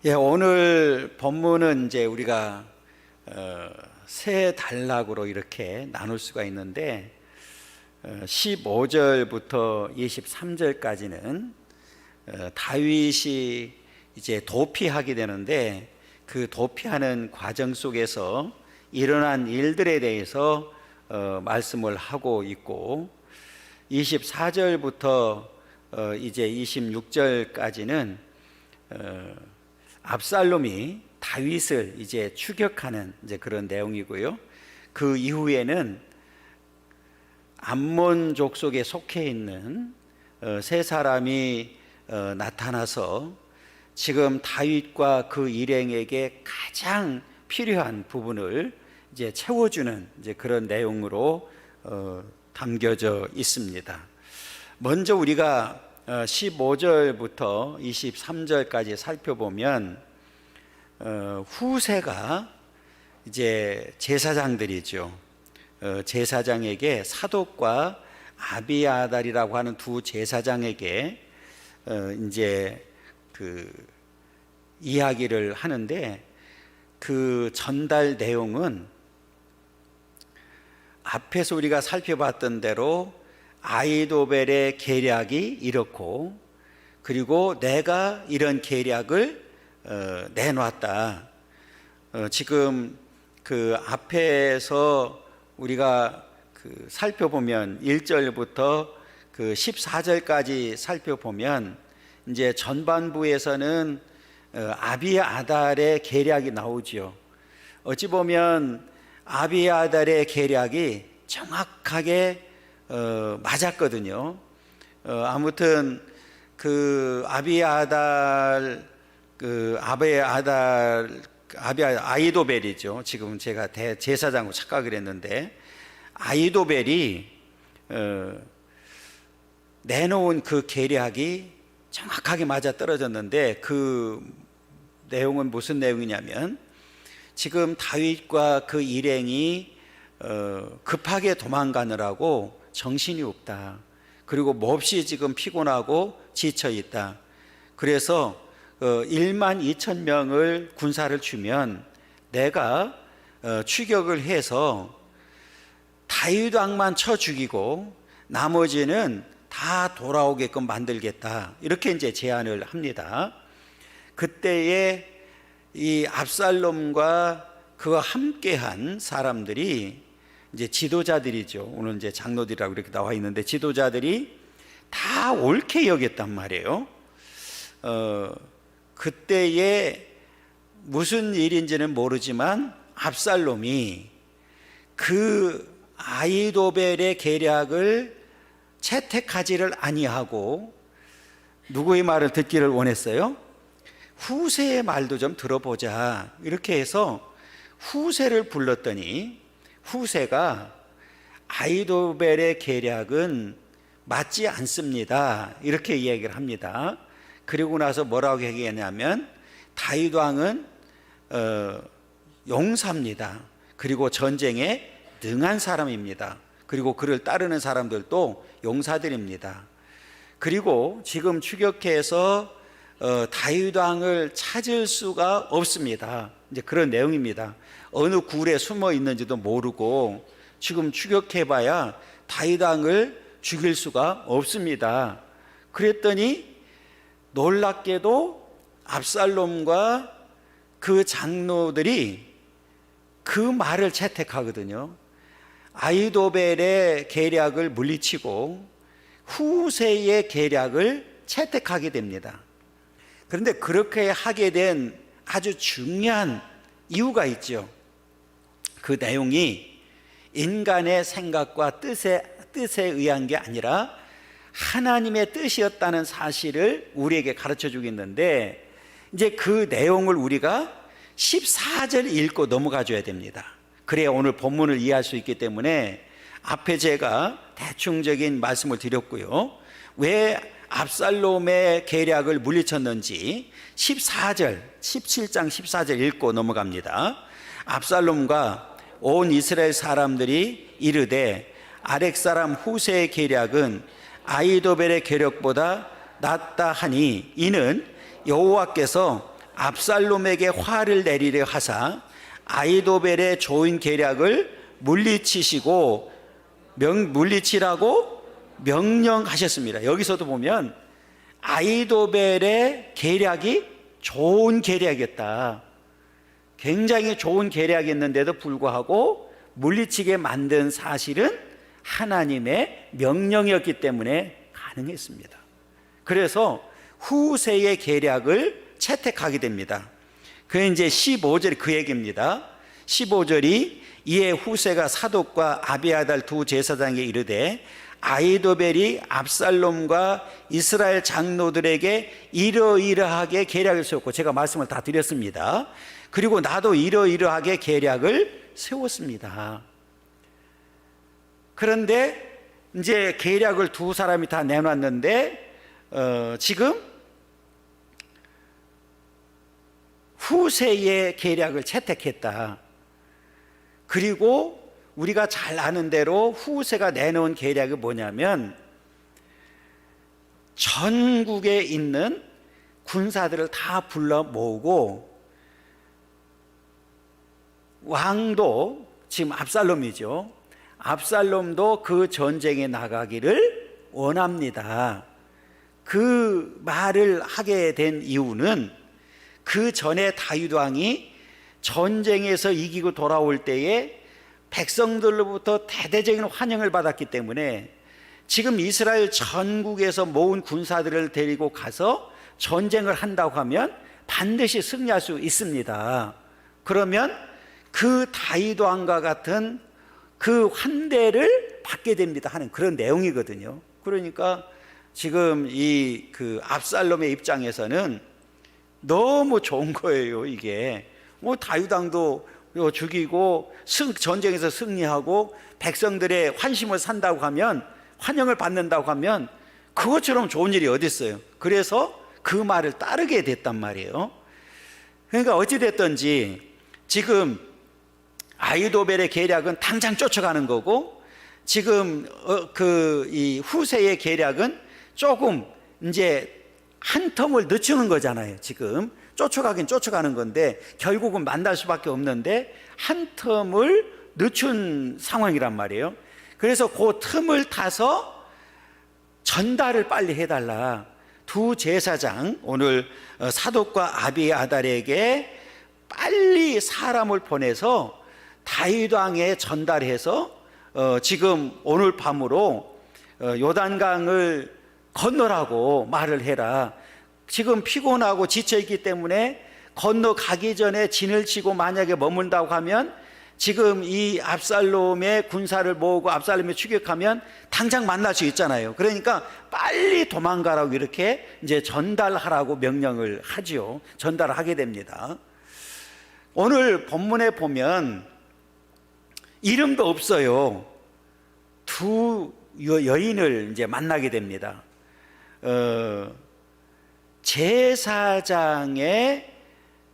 예, 오늘 본문은 이제 우리가 세 단락으로 이렇게 나눌 수가 있는데 15절부터 23절까지는 다윗이 이제 도피하게 되는데 그 도피하는 과정 속에서 일어난 일들에 대해서 말씀을 하고 있고 24절부터 이제 26절까지는 압살롬이 다윗을 이제 추격하는 이제 그런 내용이고요. 그 이후에는 암몬 족속에 속해 있는 세 사람이 나타나서 지금 다윗과 그 일행에게 가장 필요한 부분을 이제 채워주는 이제 그런 내용으로 담겨져 있습니다. 먼저 우리가 15절부터 23절까지 살펴보면 후세가 이제 제사장들이죠. 제사장에게 사독과 아비아달이라고 하는 두 제사장에게 이제 그 이야기를 하는데 그 전달 내용은 앞에서 우리가 살펴봤던 대로 아히도벨의 계략이 이렇고 그리고 내가 이런 계략을 내놨다. 지금 그 앞에서 우리가 그 살펴보면 1절부터 그 14절까지 살펴보면 이제 전반부에서는 아비아달의 계략이 나오지요. 어찌 보면 아비아달의 계략이 정확하게 맞았거든요. 아무튼 그 아히도벨이죠. 지금 제가 제사장으로 착각을 했는데 아히도벨이 내놓은 그 계략이 정확하게 맞아 떨어졌는데 그 내용은 무슨 내용이냐면 지금 다윗과 그 일행이 급하게 도망가느라고 정신이 없다. 그리고 몹시 지금 피곤하고 지쳐 있다. 그래서 1만 2천 명을 군사를 주면 내가 추격을 해서 다윗 왕만 쳐 죽이고 나머지는 다 돌아오게끔 만들겠다. 이렇게 이제 제안을 합니다. 그때에 이 압살롬과 그와 함께한 사람들이 이제 지도자들이죠. 오늘 이제 장로들이라고 이렇게 나와 있는데 지도자들이 다 옳게 여겼단 말이에요. 그때에 무슨 일인지는 모르지만 압살롬이 그 아히도벨의 계략을 채택하지를 아니하고 누구의 말을 듣기를 원했어요? 후세의 말도 좀 들어보자. 이렇게 해서 후세를 불렀더니 후세가 아히도벨의 계략은 맞지 않습니다. 이렇게 이야기를 합니다. 그리고 나서 뭐라고 얘기했냐면 다윗 왕은 용사입니다. 그리고 전쟁에 능한 사람입니다. 그리고 그를 따르는 사람들도 용사들입니다. 그리고 지금 추격해서 다윗 왕을 찾을 수가 없습니다. 이제 그런 내용입니다. 어느 굴에 숨어 있는지도 모르고 지금 추격해봐야 다윗 왕을 죽일 수가 없습니다. 그랬더니 놀랍게도 압살롬과 그 장로들이 그 말을 채택하거든요. 아히도벨의 계략을 물리치고 후세의 계략을 채택하게 됩니다. 그런데 그렇게 하게 된 아주 중요한 이유가 있죠. 그 내용이 인간의 생각과 뜻에 의한 게 아니라 하나님의 뜻이었다는 사실을 우리에게 가르쳐 주겠는데 이제 그 내용을 우리가 14절 읽고 넘어가 줘야 됩니다. 그래야 오늘 본문을 이해할 수 있기 때문에 앞에 제가 대충적인 말씀을 드렸고요. 왜 압살롬의 계략을 물리쳤는지 14절, 17장 14절 읽고 넘어갑니다. 압살롬과 온 이스라엘 사람들이 이르되 아렉 사람 후세의 계략은 아히도벨의 계략보다 낫다 하니 이는 여호와께서 압살롬에게 화를 내리려 하사 아히도벨의 좋은 계략을 물리치라고 명령하셨습니다. 여기서도 보면 아히도벨의 계략이 좋은 계략이었다. 굉장히 좋은 계략이었는데도 불구하고 물리치게 만든 사실은 하나님의 명령이었기 때문에 가능했습니다. 그래서 후세의 계략을 채택하게 됩니다. 그게 이제 15절이 그 얘기입니다. 15절이 이에 후세가 사독과 아비아달 두 제사장에게 이르되 아히도벨이 압살롬과 이스라엘 장로들에게 이러이러하게 계략을 세웠고, 제가 말씀을 다 드렸습니다. 그리고 나도 이러이러하게 계략을 세웠습니다. 그런데 이제 계략을 두 사람이 다 내놨는데 지금 후세의 계략을 채택했다. 그리고 우리가 잘 아는 대로 후세가 내놓은 계략이 뭐냐면 전국에 있는 군사들을 다 불러 모으고, 왕도 지금 압살롬이죠. 압살롬도 그 전쟁에 나가기를 원합니다. 그 말을 하게 된 이유는 그 전에 다윗 왕이 전쟁에서 이기고 돌아올 때에 백성들로부터 대대적인 환영을 받았기 때문에 지금 이스라엘 전국에서 모은 군사들을 데리고 가서 전쟁을 한다고 하면 반드시 승리할 수 있습니다. 그러면 그 다윗 왕과 같은 그 환대를 받게 됩니다 하는 그런 내용이거든요. 그러니까 지금 이 그 압살롬의 입장에서는 너무 좋은 거예요. 이게 뭐 다윗 왕도 죽이고 전쟁에서 승리하고 백성들의 환심을 산다고 하면, 환영을 받는다고 하면 그것처럼 좋은 일이 어디 있어요. 그래서 그 말을 따르게 됐단 말이에요. 그러니까 어찌됐든지 지금 아히도벨의 계략은 당장 쫓아가는 거고, 지금 이 후세의 계략은 조금 이제 한 텀을 늦추는 거잖아요. 지금 쫓아가긴 쫓아가는 건데 결국은 만날 수밖에 없는데 한 텀을 늦춘 상황이란 말이에요. 그래서 그 틈을 타서 전달을 빨리 해달라. 두 제사장, 오늘 사독과 아비아달에게 빨리 사람을 보내서 다윗 왕에 전달해서 지금 오늘 밤으로 요단강을 건너라고 말을 해라. 지금 피곤하고 지쳐있기 때문에 건너가기 전에 진을 치고 만약에 머문다고 하면 지금 이 압살롬의 군사를 모으고 압살롬이 추격하면 당장 만날 수 있잖아요. 그러니까 빨리 도망가라고 이렇게 이제 전달하라고 명령을 하지요. 전달을 하게 됩니다. 오늘 본문에 보면 이름도 없어요. 두 여인을 이제 만나게 됩니다.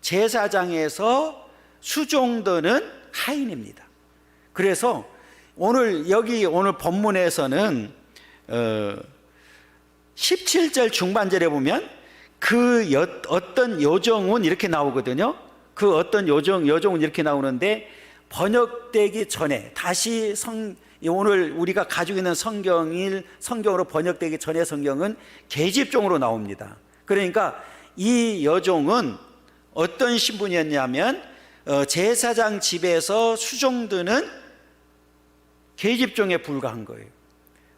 제사장에서 수종드는 하인입니다. 그래서 오늘 본문에서는 17절 중반절에 보면 어떤 요정은 이렇게 나오거든요. 그 어떤 요정은 이렇게 나오는데 번역되기 전에 다시 오늘 우리가 가지고 있는 성경으로 번역되기 전에 성경은 계집종으로 나옵니다. 그러니까 이 여종은 어떤 신분이었냐면 제사장 집에서 수종드는 계집종에 불과한 거예요.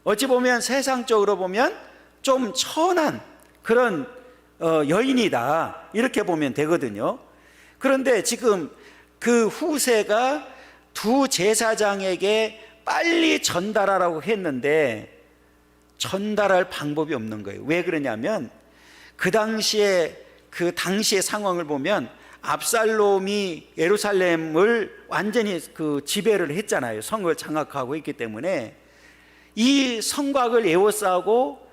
어찌 보면 세상적으로 보면 좀 천한 그런 여인이다 이렇게 보면 되거든요. 그런데 지금 그 후세가 두 제사장에게 빨리 전달하라고 했는데 전달할 방법이 없는 거예요. 왜 그러냐면 그 당시의 상황을 보면 압살롬이 예루살렘을 완전히 지배를 했잖아요. 성을 장악하고 있기 때문에 이 성곽을 에워싸고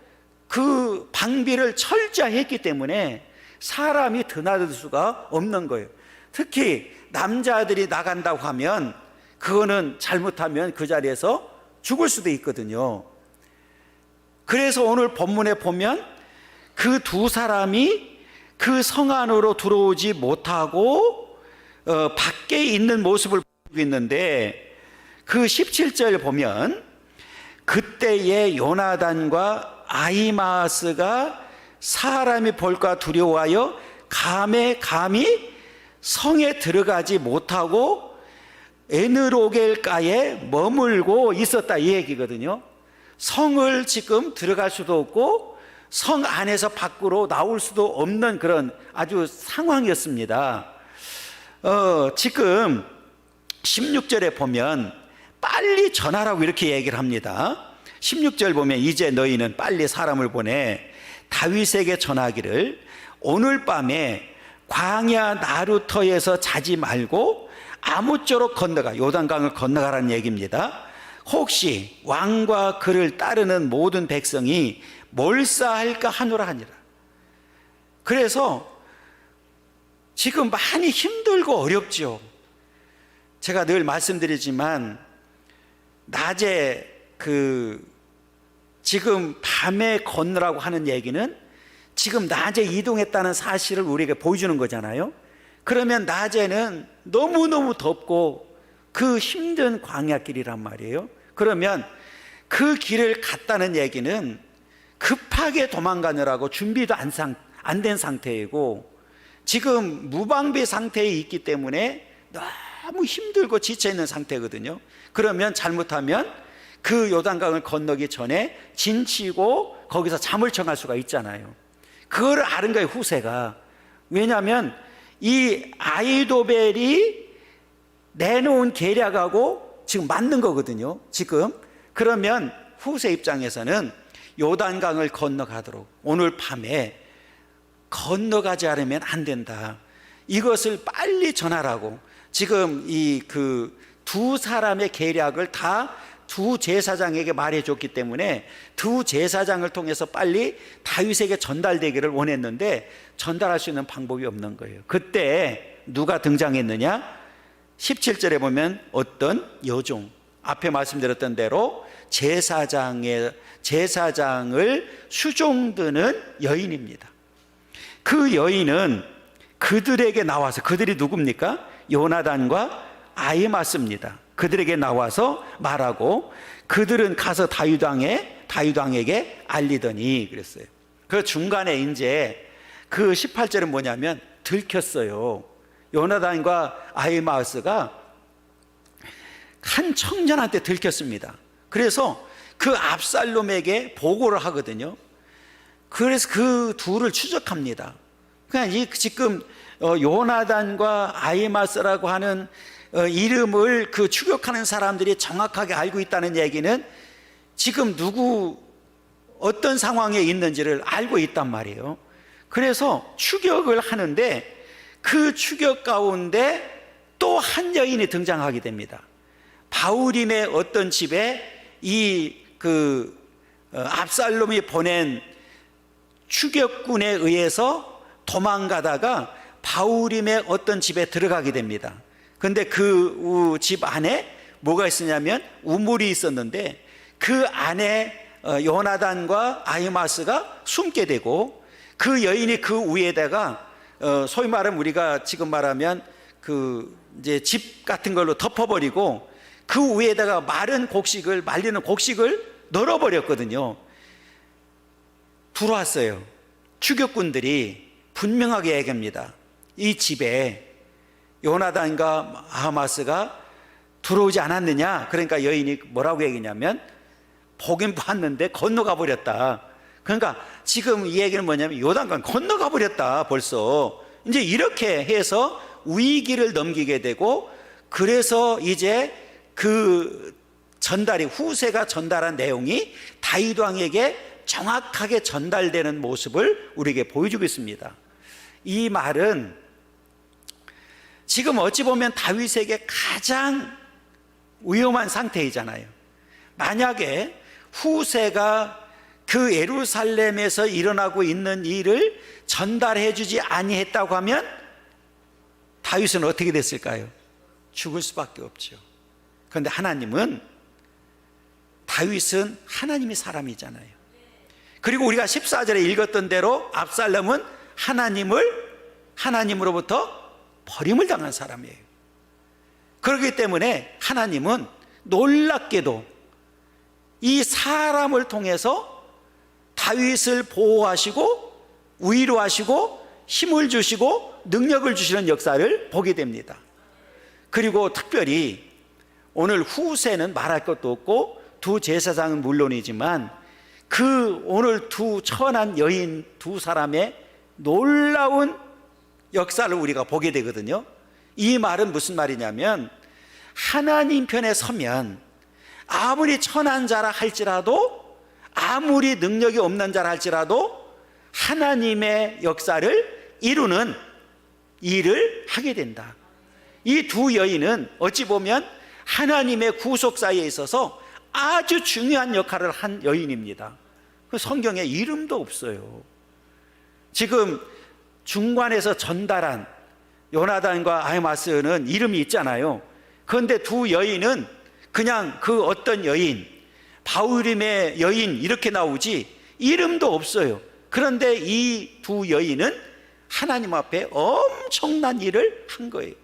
그 방비를 철저히 했기 때문에 사람이 드나들 수가 없는 거예요. 특히 남자들이 나간다고 하면 그거는 잘못하면 그 자리에서 죽을 수도 있거든요. 그래서 오늘 본문에 보면 그 두 사람이 그 성 안으로 들어오지 못하고 밖에 있는 모습을 보고 있는데, 그 17절 보면 그때에 요나단과 아히마아스가 사람이 볼까 두려워하여 감히 성에 들어가지 못하고 에느로겔가에 머물고 있었다, 이 얘기거든요. 성을 지금 들어갈 수도 없고 성 안에서 밖으로 나올 수도 없는 그런 아주 상황이었습니다. 지금 16절에 보면 빨리 전하라고 이렇게 얘기를 합니다. 16절 보면 이제 너희는 빨리 사람을 보내 다윗에게 전하기를 오늘 밤에 광야 나루터에서 자지 말고 아무쪼록 건너가, 요단강을 건너가라는 얘기입니다. 혹시 왕과 그를 따르는 모든 백성이 몰사할까 하노라 하니라. 그래서 지금 많이 힘들고 어렵죠. 제가 늘 말씀드리지만 낮에 지금 밤에 건너라고 하는 얘기는 지금 낮에 이동했다는 사실을 우리에게 보여주는 거잖아요. 그러면 낮에는 너무너무 덥고 그 힘든 광야길이란 말이에요. 그러면 그 길을 갔다는 얘기는 급하게 도망가느라고 준비도 안 된 상태이고 지금 무방비 상태에 있기 때문에 너무 힘들고 지쳐있는 상태거든요. 그러면 잘못하면 그 요단강을 건너기 전에 진치고 거기서 잠을 청할 수가 있잖아요. 그걸 아는 거예요, 후세가. 왜냐하면 이 아히도벨이 내놓은 계략하고 지금 맞는 거거든요, 지금. 그러면 후세 입장에서는 요단강을 건너가도록 오늘 밤에 건너가지 않으면 안 된다, 이것을 빨리 전하라고. 지금 이 두 사람의 계략을 다 두 제사장에게 말해줬기 때문에 두 제사장을 통해서 빨리 다윗에게 전달되기를 원했는데 전달할 수 있는 방법이 없는 거예요. 그때 누가 등장했느냐? 17절에 보면 어떤 여종, 앞에 말씀드렸던 대로 제사장을 수종드는 여인입니다. 그 여인은 그들에게 나와서, 그들이 누굽니까? 요나단과 아히마스입니다. 그들에게 나와서 말하고 그들은 가서 다윗 왕에게 알리더니 그랬어요. 그 중간에 이제 그 18절은 뭐냐면 들켰어요. 요나단과 아히마스가 한 청년한테 들켰습니다. 그래서 그 압살롬에게 보고를 하거든요. 그래서 그 둘을 추적합니다. 그냥 지금 요나단과 아히마스라고 하는 이름을 추격하는 사람들이 정확하게 알고 있다는 얘기는 지금 어떤 상황에 있는지를 알고 있단 말이에요. 그래서 추격을 하는데 그 추격 가운데 또 한 여인이 등장하게 됩니다. 바후림의 어떤 집에 압살롬이 보낸 추격군에 의해서 도망가다가 바후림의 어떤 집에 들어가게 됩니다. 근데 그 집 안에 뭐가 있었냐면 우물이 있었는데 그 안에 요나단과 아히마스가 숨게 되고 그 여인이 그 위에다가 소위 말하면 우리가 지금 말하면 이제 집 같은 걸로 덮어버리고 그 위에다가 말리는 곡식을 널어버렸거든요. 들어왔어요. 추격군들이 분명하게 얘기합니다. 이 집에 요나단과 아히마스가 들어오지 않았느냐? 그러니까 여인이 뭐라고 얘기냐면 보긴 봤는데 건너가 버렸다. 그러니까 지금 이 얘기는 뭐냐면 요단강 건너가 버렸다 벌써. 이제 이렇게 해서 위기를 넘기게 되고, 그래서 이제 후세가 전달한 내용이 다윗 왕에게 정확하게 전달되는 모습을 우리에게 보여주고 있습니다. 이 말은 지금 어찌 보면 다윗에게 가장 위험한 상태이잖아요. 만약에 후세가 그 예루살렘에서 일어나고 있는 일을 전달해 주지 아니했다고 하면 다윗은 어떻게 됐을까요? 죽을 수밖에 없죠. 그런데 다윗은 하나님의 사람이잖아요. 그리고 우리가 14절에 읽었던 대로 압살롬은 하나님으로부터 버림을 당한 사람이에요. 그렇기 때문에 하나님은 놀랍게도 이 사람을 통해서 다윗을 보호하시고 위로하시고 힘을 주시고 능력을 주시는 역사를 보게 됩니다. 그리고 특별히 오늘 후세는 말할 것도 없고 두 제사장은 물론이지만 그 오늘 두 천한 여인 두 사람의 놀라운 역사를 우리가 보게 되거든요. 이 말은 무슨 말이냐면 하나님 편에 서면 아무리 천한 자라 할지라도 아무리 능력이 없는 자라 할지라도 하나님의 역사를 이루는 일을 하게 된다. 이 두 여인은 어찌 보면 하나님의 구속사에 있어서 아주 중요한 역할을 한 여인입니다. 그 성경에 이름도 없어요. 지금 중간에서 전달한 요나단과 아히마스는 이름이 있잖아요. 그런데 두 여인은 그냥 그 어떤 여인, 바울임의 여인 이렇게 나오지 이름도 없어요. 그런데 이 두 여인은 하나님 앞에 엄청난 일을 한 거예요.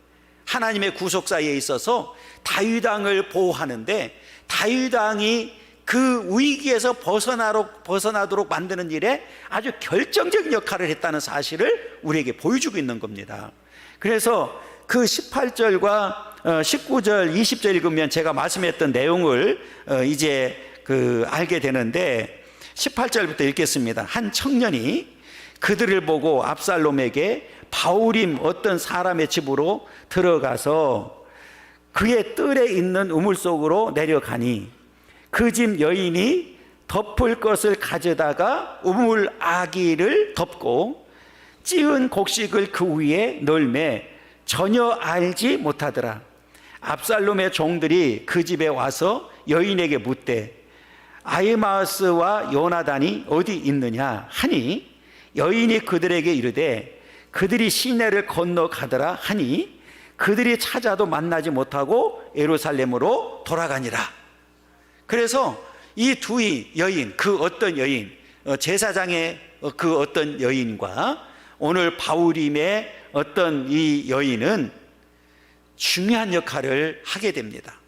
하나님의 구속사에 있어서 다윗 왕을 보호하는데 다윗 왕이 그 위기에서 벗어나도록 만드는 일에 아주 결정적인 역할을 했다는 사실을 우리에게 보여주고 있는 겁니다. 그래서 그 18절과 19절, 20절 읽으면 제가 말씀했던 내용을 이제 알게 되는데 18절부터 읽겠습니다. 한 청년이 그들을 보고 압살롬에게 바울임 어떤 사람의 집으로 들어가서 그의 뜰에 있는 우물 속으로 내려가니 그 집 여인이 덮을 것을 가져다가 우물 아기를 덮고 찌은 곡식을 그 위에 널매 전혀 알지 못하더라. 압살롬의 종들이 그 집에 와서 여인에게 묻되 아히마스와 요나단이 어디 있느냐 하니 여인이 그들에게 이르되 그들이 시내를 건너가더라 하니 그들이 찾아도 만나지 못하고 예루살렘으로 돌아가니라. 그래서 이 두 여인, 그 어떤 여인, 제사장의 그 어떤 여인과 오늘 바울임의 어떤 이 여인은 중요한 역할을 하게 됩니다.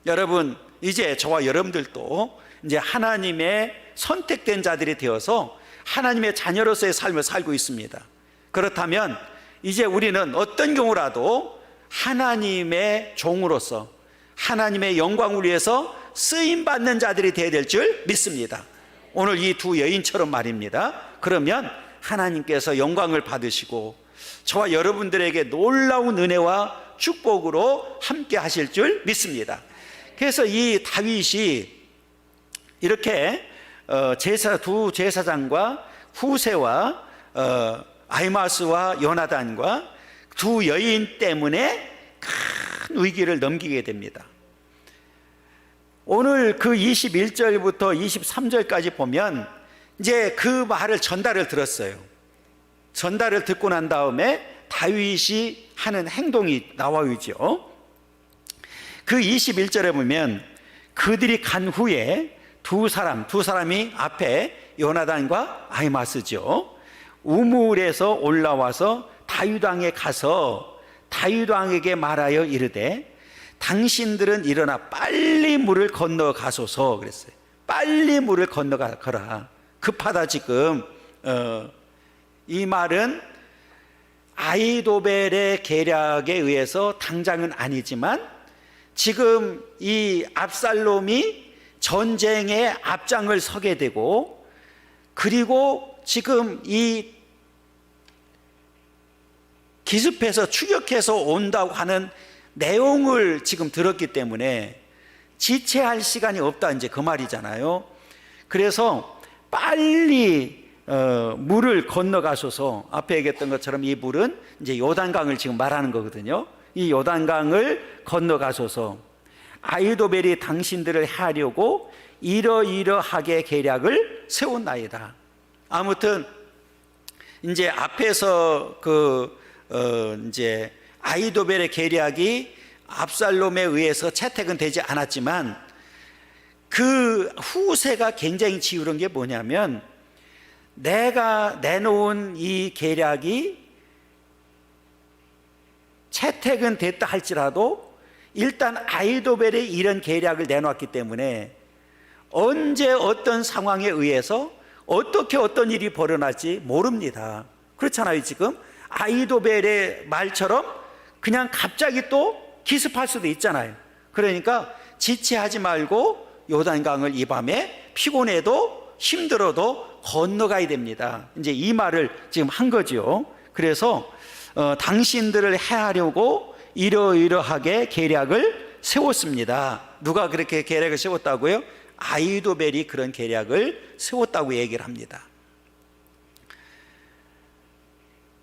여러분, 이제 저와 여러분들도 이제 하나님의 선택된 자들이 되어서 하나님의 자녀로서의 삶을 살고 있습니다. 그렇다면 이제 우리는 어떤 경우라도 하나님의 종으로서 하나님의 영광을 위해서 쓰임받는 자들이 되어야 될 줄 믿습니다. 오늘 이 두 여인처럼 말입니다. 그러면 하나님께서 영광을 받으시고 저와 여러분들에게 놀라운 은혜와 축복으로 함께 하실 줄 믿습니다. 그래서 이 다윗이 이렇게 두 제사장과 후세와 아히마스와 요나단과 두 여인 때문에 큰 위기를 넘기게 됩니다. 오늘 그 21절부터 23절까지 보면 이제 그 말을 전달을 들었어요. 전달을 듣고 난 다음에 다윗이 하는 행동이 나와있죠. 그 21절에 보면 그들이 간 후에 두 사람이 앞에 요나단과 아히마스죠. 우물에서 올라와서 다윗 왕에 가서 다윗 왕에게 말하여 이르되 당신들은 일어나 빨리 물을 건너가소서 그랬어요. 빨리 물을 건너가거라. 급하다 지금. 이 말은 아히도벨의 계략에 의해서 당장은 아니지만 지금 이 압살롬이 전쟁에 앞장을 서게 되고 그리고 지금 이 기습해서 추격해서 온다고 하는 내용을 지금 들었기 때문에 지체할 시간이 없다 이제 그 말이잖아요. 그래서 빨리 물을 건너가소서. 앞에 얘기했던 것처럼 이 물은 이제 요단강을 지금 말하는 거거든요. 이 요단강을 건너가소서. 아히도벨이 당신들을 하려고 이러이러하게 계략을 세웠나이다. 아무튼 이제 앞에서 이제 아히도벨의 계략이 압살롬에 의해서 채택은 되지 않았지만 그 후세가 굉장히 지우른 게 뭐냐면 내가 내놓은 이 계략이 채택은 됐다 할지라도 일단 아이도벨이 이런 계략을 내놓았기 때문에 언제 어떤 상황에 의해서 어떻게 어떤 일이 벌어날지 모릅니다. 그렇잖아요. 지금 아이도벨의 말처럼 그냥 갑자기 또 기습할 수도 있잖아요. 그러니까 지체하지 말고 요단강을 이 밤에 피곤해도 힘들어도 건너가야 됩니다. 이제 이 말을 지금 한 거죠. 그래서 당신들을 해하려고 이러이러하게 계략을 세웠습니다. 누가 그렇게 계략을 세웠다고요? 아이도벨이 그런 계략을 세웠다고 얘기를 합니다.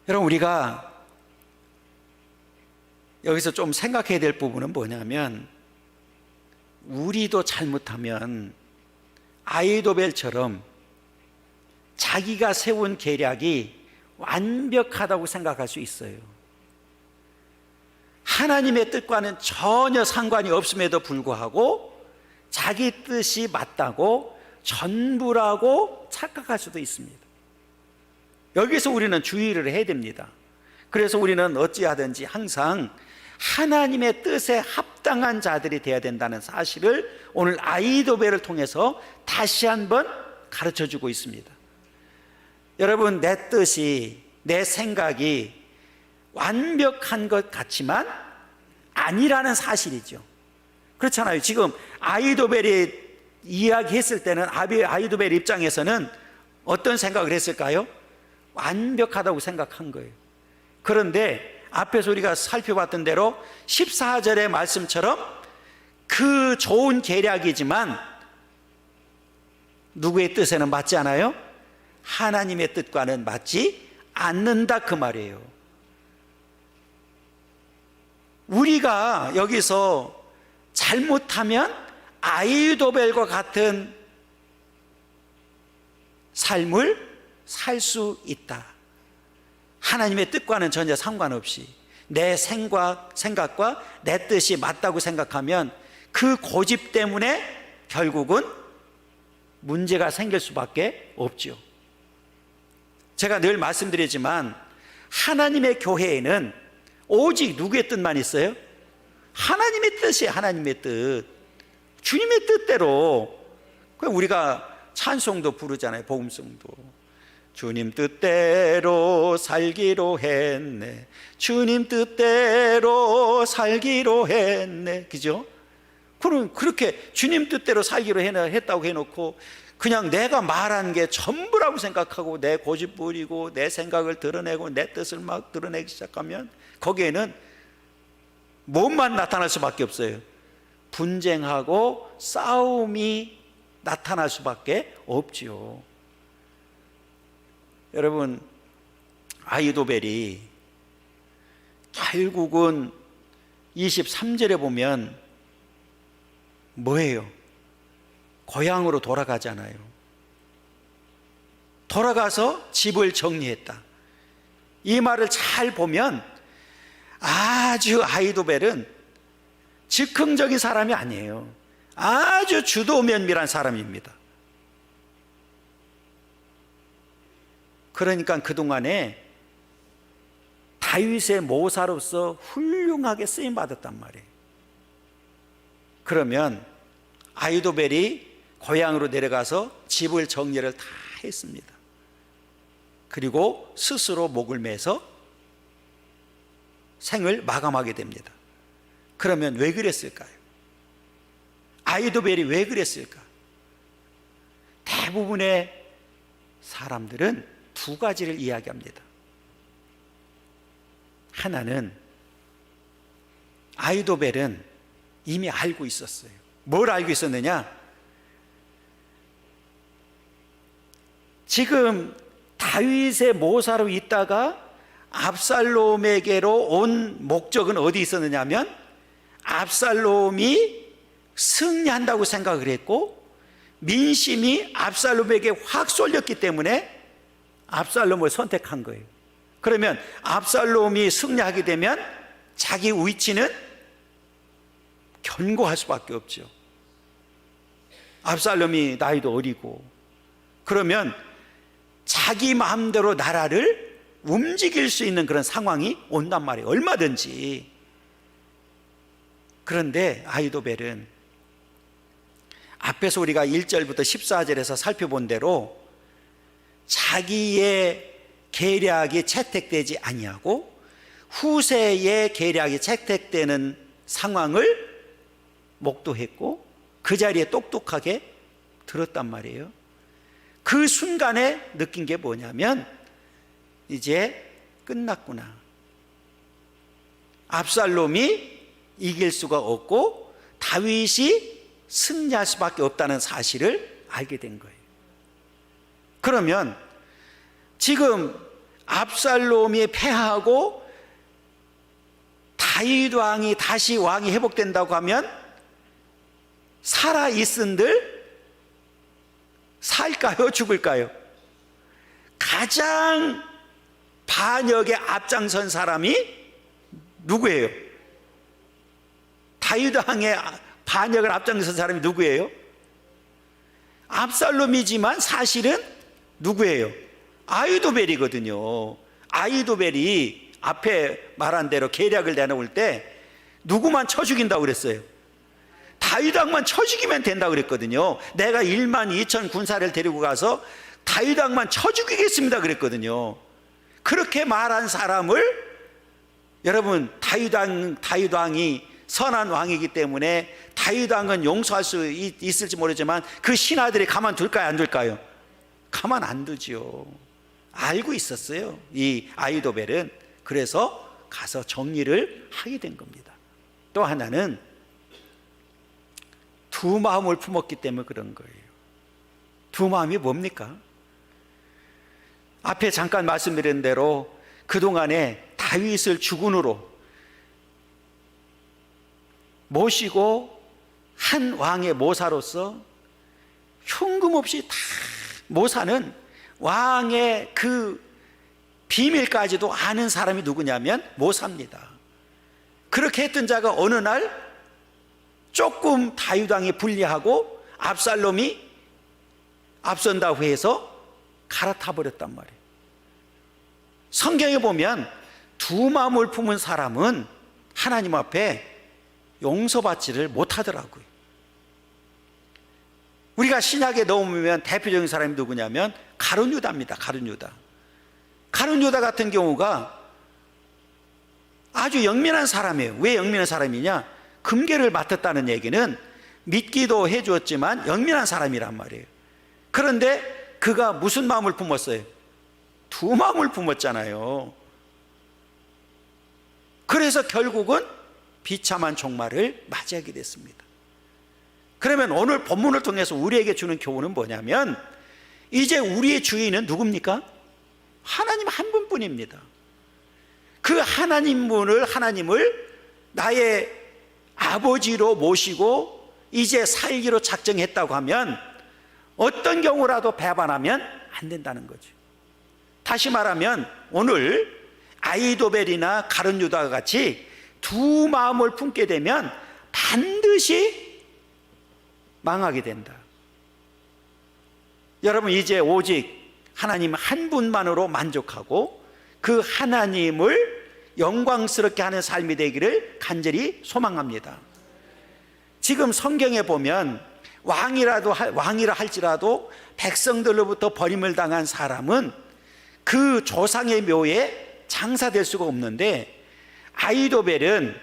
여러분, 우리가 여기서 좀 생각해야 될 부분은 뭐냐면, 우리도 잘못하면 아이도벨처럼 자기가 세운 계략이 완벽하다고 생각할 수 있어요. 하나님의 뜻과는 전혀 상관이 없음에도 불구하고 자기 뜻이 맞다고 전부라고 착각할 수도 있습니다. 여기서 우리는 주의를 해야 됩니다. 그래서 우리는 어찌하든지 항상 하나님의 뜻에 합당한 자들이 되어야 된다는 사실을 오늘 아이도벨을 통해서 다시 한번 가르쳐주고 있습니다. 여러분, 내 뜻이, 내 생각이 완벽한 것 같지만 아니라는 사실이죠. 그렇잖아요. 지금 아이도벨이 이야기했을 때는 아이도벨 입장에서는 어떤 생각을 했을까요? 완벽하다고 생각한 거예요. 그런데 앞에서 우리가 살펴봤던 대로 14절의 말씀처럼 그 좋은 계략이지만 누구의 뜻에는 맞지 않아요? 하나님의 뜻과는 맞지 않는다, 그 말이에요. 우리가 여기서 잘못하면 아이도벨과 같은 삶을 살 수 있다. 하나님의 뜻과는 전혀 상관없이 내 생각과 내 뜻이 맞다고 생각하면 그 고집 때문에 결국은 문제가 생길 수밖에 없죠. 제가 늘 말씀드리지만 하나님의 교회에는 오직 누구의 뜻만 있어요? 하나님의 뜻이에요. 하나님의 뜻, 주님의 뜻대로. 우리가 찬송도 부르잖아요. 복음송도. 주님 뜻대로 살기로 했네, 주님 뜻대로 살기로 했네, 그죠? 그럼 그렇게 주님 뜻대로 살기로 했다고 해놓고 그냥 내가 말한 게 전부라고 생각하고 내 고집 부리고 내 생각을 드러내고 내 뜻을 막 드러내기 시작하면 거기에는 뭐만 나타날 수밖에 없어요? 분쟁하고 싸움이 나타날 수밖에 없지요. 여러분, 아이도벨이 결국은 23절에 보면 뭐예요? 고향으로 돌아가잖아요. 돌아가서 집을 정리했다. 이 말을 잘 보면 아주 아이도벨은 즉흥적인 사람이 아니에요. 아주 주도면밀한 사람입니다. 그러니까 그동안에 다윗의 모사로서 훌륭하게 쓰임받았단 말이에요. 그러면 아이도벨이 고향으로 내려가서 집을 정리를 다 했습니다. 그리고 스스로 목을 매서 생을 마감하게 됩니다. 그러면 왜 그랬을까요? 아이도벨이 왜 그랬을까? 대부분의 사람들은 두 가지를 이야기합니다. 하나는 아이도벨은 이미 알고 있었어요. 뭘 알고 있었느냐? 지금 다윗의 모사로 있다가 압살롬에게로 온 목적은 어디 있었느냐면 압살롬이 승리한다고 생각을 했고 민심이 압살롬에게 확 쏠렸기 때문에 압살롬을 선택한 거예요. 그러면 압살롬이 승리하게 되면 자기 위치는 견고할 수밖에 없죠. 압살롬이 나이도 어리고, 그러면 자기 마음대로 나라를 움직일 수 있는 그런 상황이 온단 말이에요. 얼마든지. 그런데 아히도벨은 앞에서 우리가 1절부터 14절에서 살펴본 대로 자기의 계략이 채택되지 아니하고 후세의 계략이 채택되는 상황을 목도했고 그 자리에 똑똑하게 들었단 말이에요. 그 순간에 느낀 게 뭐냐면 이제 끝났구나. 압살롬이 이길 수가 없고 다윗이 승리할 수밖에 없다는 사실을 알게 된 거예요. 그러면 지금 압살롬이 패하고 다윗 왕이 다시 왕이 회복된다고 하면 살아있은들 살까요? 죽을까요? 가장 반역에 앞장선 사람이 누구예요? 다윗 왕의 반역을 앞장선 사람이 누구예요? 압살롬이지만 사실은 누구예요? 아히도벨이거든요. 아히도벨이 앞에 말한 대로 계략을 내놓을 때 누구만 쳐 죽인다고 그랬어요? 다윗 왕만 쳐 죽이면 된다고 그랬거든요. 내가 1만 2천 군사를 데리고 가서 다윗 왕만 쳐 죽이겠습니다 그랬거든요. 그렇게 말한 사람을 여러분 다윗 왕이 선한 왕이기 때문에 다윗 왕은 용서할 수 있을지 모르지만 그 신하들이 가만 둘까요? 안 둘까요? 가만 안 두지요. 알고 있었어요, 이 아히도벨은. 그래서 가서 정리를 하게 된 겁니다. 또 하나는 두 마음을 품었기 때문에 그런 거예요. 두 마음이 뭡니까? 앞에 잠깐 말씀드린 대로 그동안에 다윗을 주군으로 모시고 한 왕의 모사로서 흉금없이 다 모사는 왕의 그 비밀까지도 아는 사람이 누구냐면 모사입니다. 그렇게 했던 자가 어느 날 조금 다윗 왕이 불리하고 압살롬이 앞선다고 해서 갈아타 버렸단 말이에요. 성경에 보면 두 마음을 품은 사람은 하나님 앞에 용서받지를 못하더라고요. 우리가 신약에 넣으면 대표적인 사람이 누구냐면 가룟 유다입니다. 가룟 유다. 가룟 유다 같은 경우가 아주 영민한 사람이에요. 왜 영민한 사람이냐? 금괴를 맡았다는 얘기는 믿기도 해주었지만 영민한 사람이란 말이에요. 그런데 그가 무슨 마음을 품었어요? 두 마음을 품었잖아요. 그래서 결국은 비참한 종말을 맞이하게 됐습니다. 그러면 오늘 본문을 통해서 우리에게 주는 교훈은 뭐냐면 이제 우리의 주인은 누굽니까? 하나님 한 분뿐입니다. 그 하나님을 나의 아버지로 모시고 이제 살기로 작정했다고 하면 어떤 경우라도 배반하면 안 된다는 거죠. 다시 말하면 오늘 아히도벨이나 가룟 유다와 같이 두 마음을 품게 되면 반드시 망하게 된다. 여러분 이제 오직 하나님 한 분만으로 만족하고 그 하나님을 영광스럽게 하는 삶이 되기를 간절히 소망합니다. 지금 성경에 보면 왕이라 할지라도 백성들로부터 버림을 당한 사람은 그 조상의 묘에 장사될 수가 없는데 아히도벨은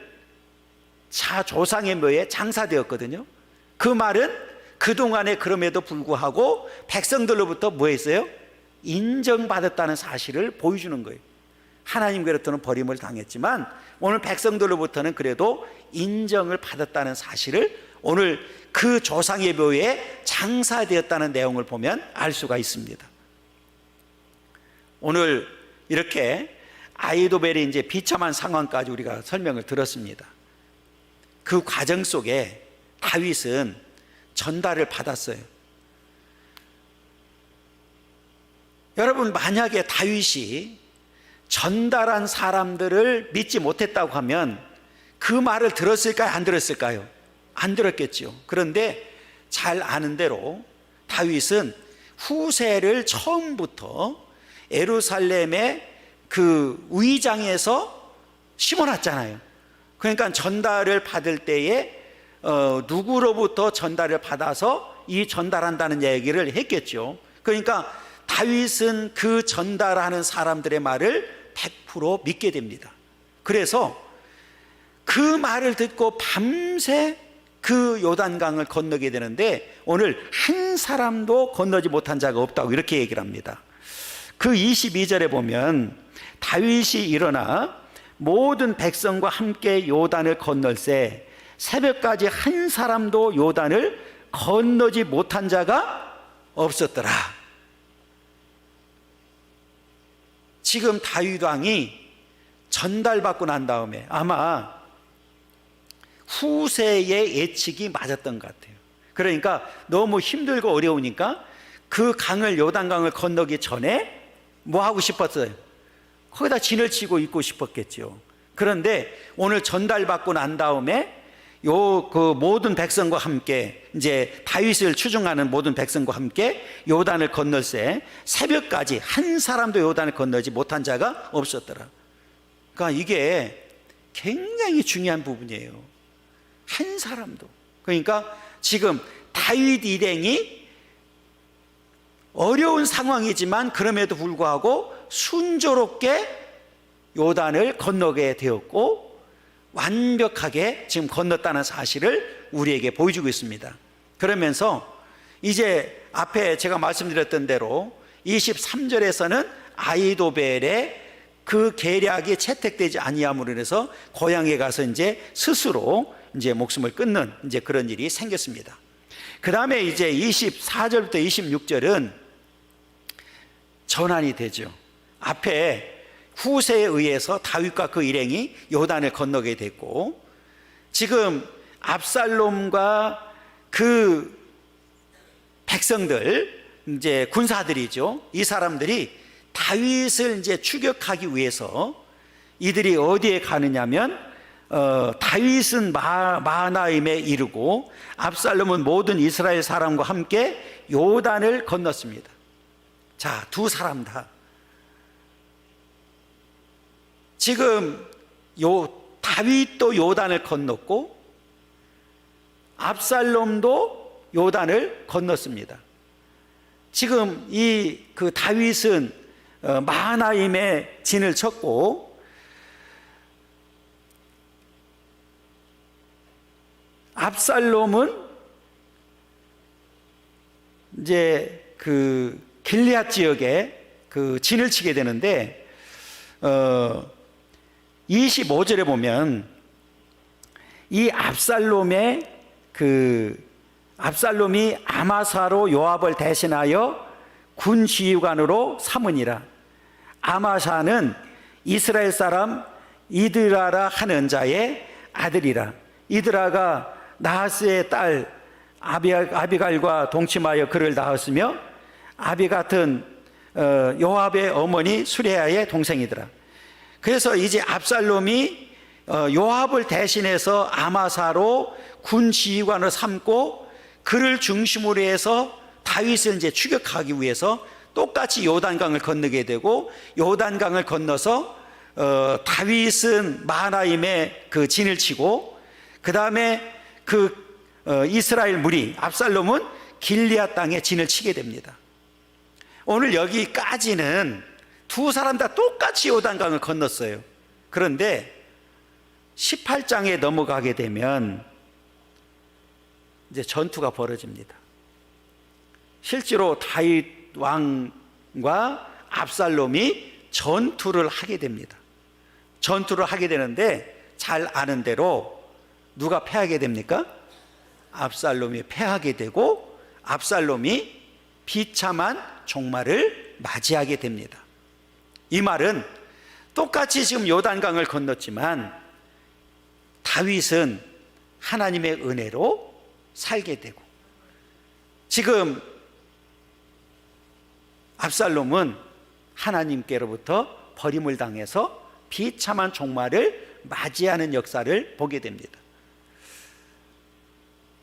조상의 묘에 장사되었거든요. 그 말은 그동안에 그럼에도 불구하고 백성들로부터 뭐 했어요? 인정받았다는 사실을 보여주는 거예요. 하나님께로부터는 버림을 당했지만 오늘 백성들로부터는 그래도 인정을 받았다는 사실을 오늘 그 조상의 묘에 장사되었다는 내용을 보면 알 수가 있습니다. 오늘 이렇게 아히도벨이 이제 비참한 상황까지 우리가 설명을 들었습니다. 그 과정 속에 다윗은 전달을 받았어요. 여러분 만약에 다윗이 전달한 사람들을 믿지 못했다고 하면 그 말을 들었을까요? 안 들었을까요? 안 들었겠죠. 그런데 잘 아는 대로 다윗은 후세를 처음부터 예루살렘의 그 위장에서 심어놨잖아요. 그러니까 전달을 받을 때에 누구로부터 전달을 받아서 이 전달한다는 얘기를 했겠죠. 그러니까 다윗은 그 전달하는 사람들의 말을 100% 믿게 됩니다. 그래서 그 말을 듣고 밤새 그 요단강을 건너게 되는데 오늘 한 사람도 건너지 못한 자가 없다고 이렇게 얘기를 합니다. 그 22절에 보면 다윗이 일어나 모든 백성과 함께 요단을 건널새 새벽까지 한 사람도 요단을 건너지 못한 자가 없었더라. 지금 다윗 왕이 전달받고 난 다음에 아마 후세의 예측이 맞았던 것 같아요. 그러니까 너무 힘들고 어려우니까 그 강을 요단강을 건너기 전에 뭐 하고 싶었어요? 거기다 진을 치고 있고 싶었겠죠. 그런데 오늘 전달받고 난 다음에 그 모든 백성과 함께 이제 다윗을 추종하는 모든 백성과 함께 요단을 건널새 새벽까지 한 사람도 요단을 건너지 못한 자가 없었더라. 그러니까 이게 굉장히 중요한 부분이에요. 한 사람도. 그러니까 지금 다윗 일행이 어려운 상황이지만 그럼에도 불구하고 순조롭게 요단을 건너게 되었고 완벽하게 지금 건넜다는 사실을 우리에게 보여주고 있습니다. 그러면서 이제 앞에 제가 말씀드렸던 대로 23절에서는 아이도벨의 그 계략이 채택되지 아니함으로 인해서 고향에 가서 이제 스스로 이제 목숨을 끊는 이제 그런 일이 생겼습니다. 그 다음에 이제 24절부터 26절은 전환이 되죠. 앞에 후세에 의해서 다윗과 그 일행이 요단을 건너게 됐고 지금 압살롬과 그 백성들 이제 군사들이죠. 이 사람들이 다윗을 이제 추격하기 위해서 이들이 어디에 가느냐면 다윗은 마하나임에 이르고 압살롬은 모든 이스라엘 사람과 함께 요단을 건넜습니다. 자, 두 사람 다 지금 다윗도 요단을 건넜고 압살롬도 요단을 건넜습니다. 지금 이 그 다윗은 마하나임에 진을 쳤고 압살롬은 이제 그 길리앗 지역에 그 진을 치게 되는데 25절에 보면 이 압살롬이 아마사로 요압을 대신하여 군 지휘관으로 삼으니라. 아마사는 이스라엘 사람 이드라라 하는 자의 아들이라. 이드라가 나하스의 딸 아비갈과 동침하여 그를 낳았으며 아비 같은 요압의 어머니 수레아의 동생이더라. 그래서 이제 압살롬이 요압을 대신해서 아마사로 군 지휘관을 삼고 그를 중심으로 해서 다윗을 이제 추격하기 위해서 똑같이 요단강을 건너게 되고 요단강을 건너서 다윗은 마하나임에 그 진을 치고 그 다음에 이스라엘 무리 압살롬은 길리앗 땅에 진을 치게 됩니다. 오늘 여기까지는 두 사람 다 똑같이 요단강을 건넜어요. 그런데 18장에 넘어가게 되면 이제 전투가 벌어집니다. 실제로 다윗 왕과 압살롬이 전투를 하게 됩니다. 전투를 하게 되는데 잘 아는 대로 누가 패하게 됩니까? 압살롬이 패하게 되고 압살롬이 비참한 종말을 맞이하게 됩니다. 이 말은 똑같이 지금 요단강을 건넜지만 다윗은 하나님의 은혜로 살게 되고 지금 압살롬은 하나님께로부터 버림을 당해서 비참한 종말을 맞이하는 역사를 보게 됩니다.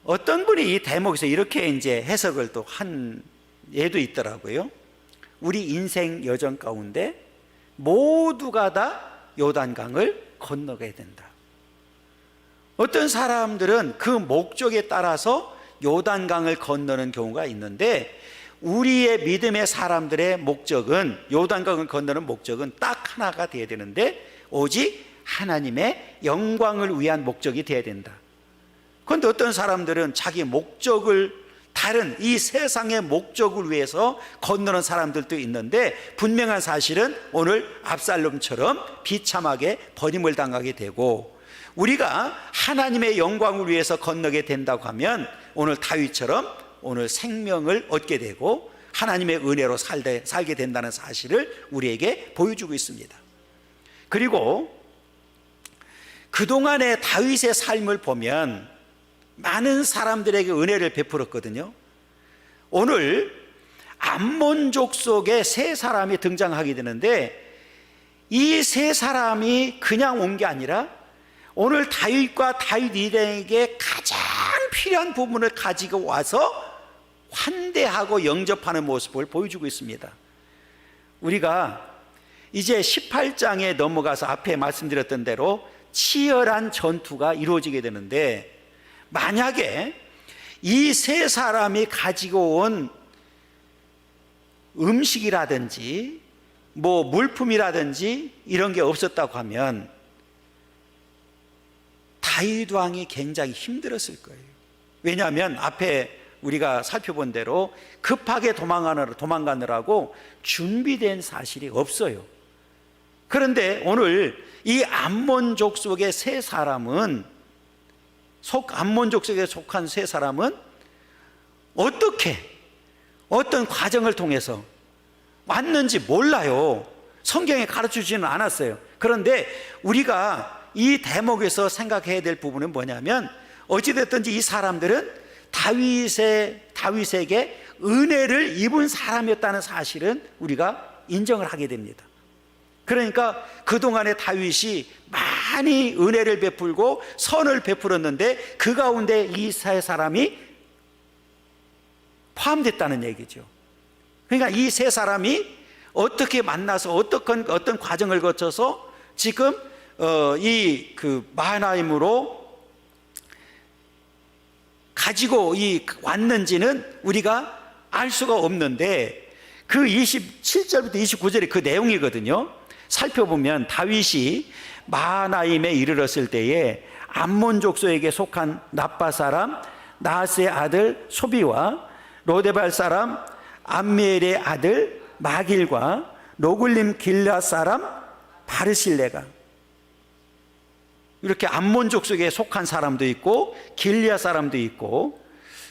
어떤 분이 이 대목에서 이렇게 이제 해석을 또 한 예도 있더라고요. 우리 인생 여정 가운데 모두가 다 요단강을 건너가야 된다. 어떤 사람들은 그 목적에 따라서 요단강을 건너는 경우가 있는데, 우리의 믿음의 사람들의 목적은, 요단강을 건너는 목적은 딱 하나가 되어야 되는데, 오직 하나님의 영광을 위한 목적이 되어야 된다. 그런데 어떤 사람들은 자기 목적을, 다른 이 세상의 목적을 위해서 건너는 사람들도 있는데, 분명한 사실은 오늘 압살롬처럼 비참하게 버림을 당하게 되고, 우리가 하나님의 영광을 위해서 건너게 된다고 하면 오늘 다윗처럼 오늘 생명을 얻게 되고 하나님의 은혜로 살게 된다는 사실을 우리에게 보여주고 있습니다. 그리고 그동안의 다윗의 삶을 보면 많은 사람들에게 은혜를 베풀었거든요. 오늘 암몬족 속에 세 사람이 등장하게 되는데, 이 세 사람이 그냥 온 게 아니라 오늘 다윗과 다윗 일행에게 가장 필요한 부분을 가지고 와서 환대하고 영접하는 모습을 보여주고 있습니다. 우리가 이제 18장에 넘어가서 앞에 말씀드렸던 대로 치열한 전투가 이루어지게 되는데, 만약에 이 세 사람이 가지고 온 음식이라든지 물품이라든지 이런 게 없었다고 하면 다윗 왕이 굉장히 힘들었을 거예요. 왜냐하면 앞에 우리가 살펴본 대로 급하게 도망가느라고 준비된 사실이 없어요. 그런데 오늘 이 암몬족 속의 세 사람은, 암몬족 속에 속한 세 사람은 어떤 과정을 통해서 왔는지 몰라요. 성경에 가르쳐주지는 않았어요. 그런데 우리가 이 대목에서 생각해야 될 부분은 뭐냐면, 어찌됐든지 이 사람들은 다윗에게 은혜를 입은 사람이었다는 사실은 우리가 인정을 하게 됩니다. 그러니까 그동안에 다윗이 많이 은혜를 베풀고 선을 베풀었는데 그 가운데 이 세 사람이 포함됐다는 얘기죠. 그러니까 이 세 사람이 어떻게 만나서 어떤 과정을 거쳐서 지금 마하나임으로 가지고 왔는지는 우리가 알 수가 없는데, 그 27절부터 29절이 그 내용이거든요. 살펴보면 다윗이 마하나임에 이르렀을 때에 암몬 족속에게 속한 납바 사람 나하스의 아들 소비와 로데발 사람 암미엘의 아들 마길과 노글림 길앗 사람 바르실레가, 이렇게 암몬 족속에 속한 사람도 있고 길앗 사람도 있고,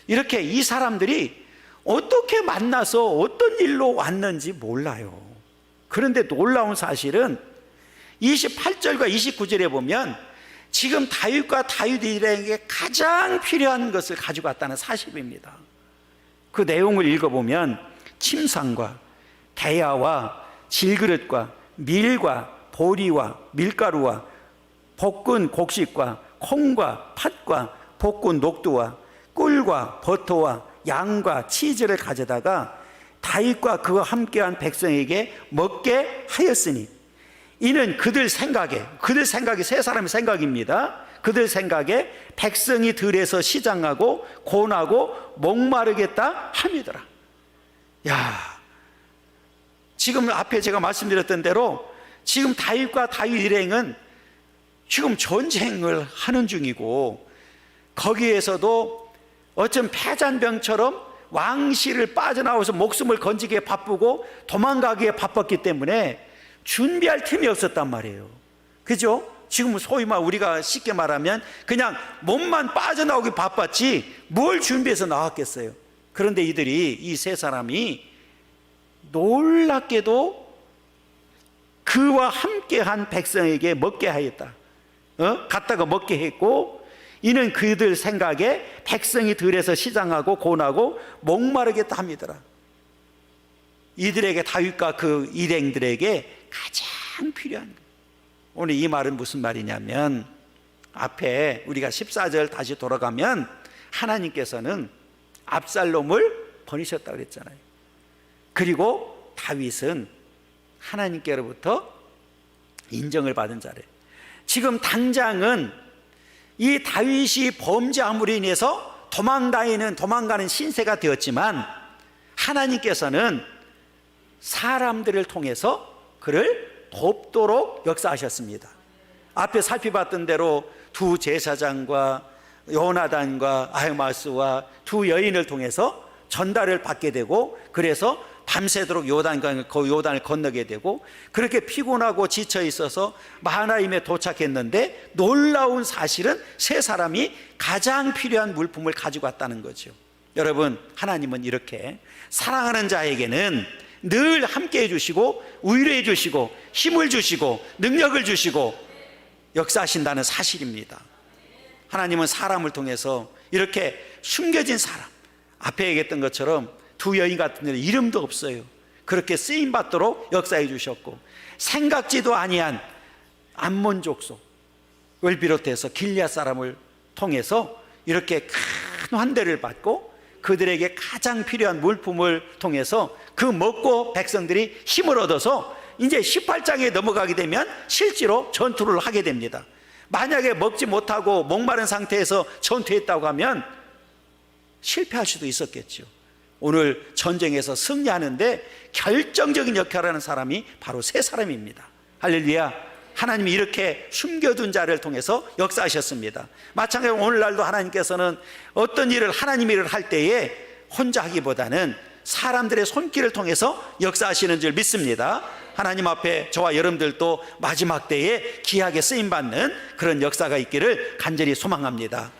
이렇게 이 사람들이 어떻게 만나서 어떤 일로 왔는지 몰라요. 그런데 놀라운 사실은 28절과 29절에 보면 지금 다윗과 다윗 일행에게 가장 필요한 것을 가지고 왔다는 사실입니다. 그 내용을 읽어보면 침상과 대야와 질그릇과 밀과 보리와 밀가루와 볶은 곡식과 콩과 팥과 볶은 녹두와 꿀과 버터와 양과 치즈를 가져다가 다윗과 그와 함께한 백성에게 먹게 하였으니, 이는 그들 생각에 세 사람의 생각입니다. 그들 생각에 백성이 들에서 시장하고 고나고 목마르겠다 함이더라. 야, 지금 앞에 제가 말씀드렸던 대로 지금 다윗과 다윗 일행은 지금 전쟁을 하는 중이고, 거기에서도 어쩜 패잔병처럼 왕실을 빠져나와서 목숨을 건지기에 바쁘고 도망가기에 바빴기 때문에 준비할 틈이 없었단 말이에요. 그죠? 지금 소위 우리가 쉽게 말하면 그냥 몸만 빠져나오기 바빴지 뭘 준비해서 나왔겠어요. 그런데 이 세 사람이 놀랍게도 그와 함께한 백성에게 먹게 하였다. 갖다가 먹게 했고, 이는 그들 생각에 백성이 들에서 시장하고 고나고 목마르겠다 합니다라. 이들에게, 다윗과 그 일행들에게 가장 필요한 것. 오늘 이 말은 무슨 말이냐면, 앞에 우리가 14절 다시 돌아가면 하나님께서는 압살롬을 버리셨다고 그랬잖아요. 그리고 다윗은 하나님께로부터 인정을 받은 자래요. 지금 당장은 이 다윗이 범죄함으로 인해서 도망가는 신세가 되었지만, 하나님께서는 사람들을 통해서 그를 돕도록 역사하셨습니다. 앞에 살펴봤던 대로 두 제사장과 요나단과 아히마스와 두 여인을 통해서 전달을 받게 되고, 그래서 밤새도록 요단을 건너게 되고, 그렇게 피곤하고 지쳐 있어서 마하나임에 도착했는데, 놀라운 사실은 세 사람이 가장 필요한 물품을 가지고 왔다는 거죠. 여러분, 하나님은 이렇게 사랑하는 자에게는 늘 함께 해주시고 위로해 주시고 힘을 주시고 능력을 주시고 역사하신다는 사실입니다. 하나님은 사람을 통해서 이렇게 숨겨진 사람, 앞에 얘기했던 것처럼 두 여인 같은 데는 이름도 없어요. 그렇게 쓰임받도록 역사해 주셨고, 생각지도 아니한 암몬 족속을 비롯해서 길앗 사람을 통해서 이렇게 큰 환대를 받고, 그들에게 가장 필요한 물품을 통해서 그 먹고 백성들이 힘을 얻어서 이제 18장에 넘어가게 되면 실제로 전투를 하게 됩니다. 만약에 먹지 못하고 목마른 상태에서 전투했다고 하면 실패할 수도 있었겠죠. 오늘 전쟁에서 승리하는데 결정적인 역할을 하는 사람이 바로 세 사람입니다. 할렐루야. 하나님이 이렇게 숨겨둔 자를 통해서 역사하셨습니다. 마찬가지로 오늘날도 하나님께서는 어떤 일을, 하나님 일을 할 때에 혼자 하기보다는 사람들의 손길을 통해서 역사하시는 줄 믿습니다. 하나님 앞에 저와 여러분들도 마지막 때에 귀하게 쓰임받는 그런 역사가 있기를 간절히 소망합니다.